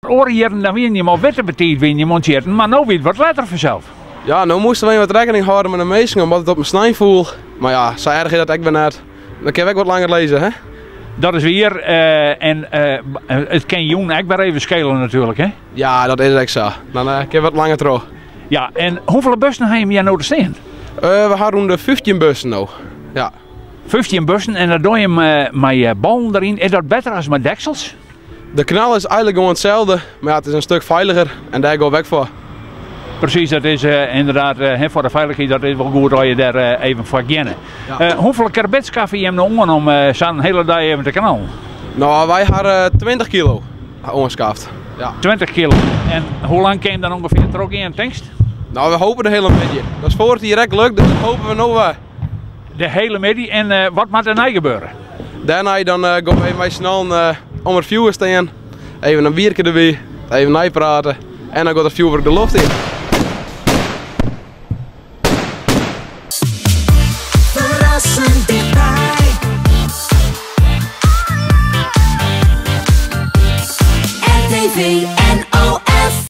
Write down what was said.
Oorjaren dan win je maar witte betiet win je monteren, maar nu weet wat later vanzelf. Ja, nu moesten we wat rekening houden met de meesten omdat het op mijn snij voel. Maar ja, zo erg is dat ik ben net. Dan kan ik wat langer lezen, hè? Dat is weer, het kan Joen ook weer even schelen natuurlijk, hè? Ja, dat is echt zo. Dan kan ik wat langer terug. Ja, en hoeveel bussen heb je nou te staan? We hadden de 15 bussen nu. Ja. 15 bussen en dan doe je met ballen erin. Is dat beter als met deksels? De knal is eigenlijk gewoon hetzelfde, maar ja, het is een stuk veiliger en daar ga ik weg voor. Precies, dat is inderdaad voor de veiligheid dat is wel goed dat je daar even voor kennen. Ja. Hoeveel karbetskaf je hem nou om zo'n hele dag even te knallen? Nou, wij hadden 20 kilo ongeskaft. Ja. 20 kilo. En hoe lang kwam dan ongeveer terug in tankst? Nou, we hopen de hele middag. Dat is voor het direct lukt, dus dat hopen we nog wel. De hele middag en wat moet er nou gebeuren? Daarna dan gaan we even snel om het vuur staan, even een biertje erbij, even napraten en dan gaat het vuur de lucht in. Verrassend dichtbij. RTV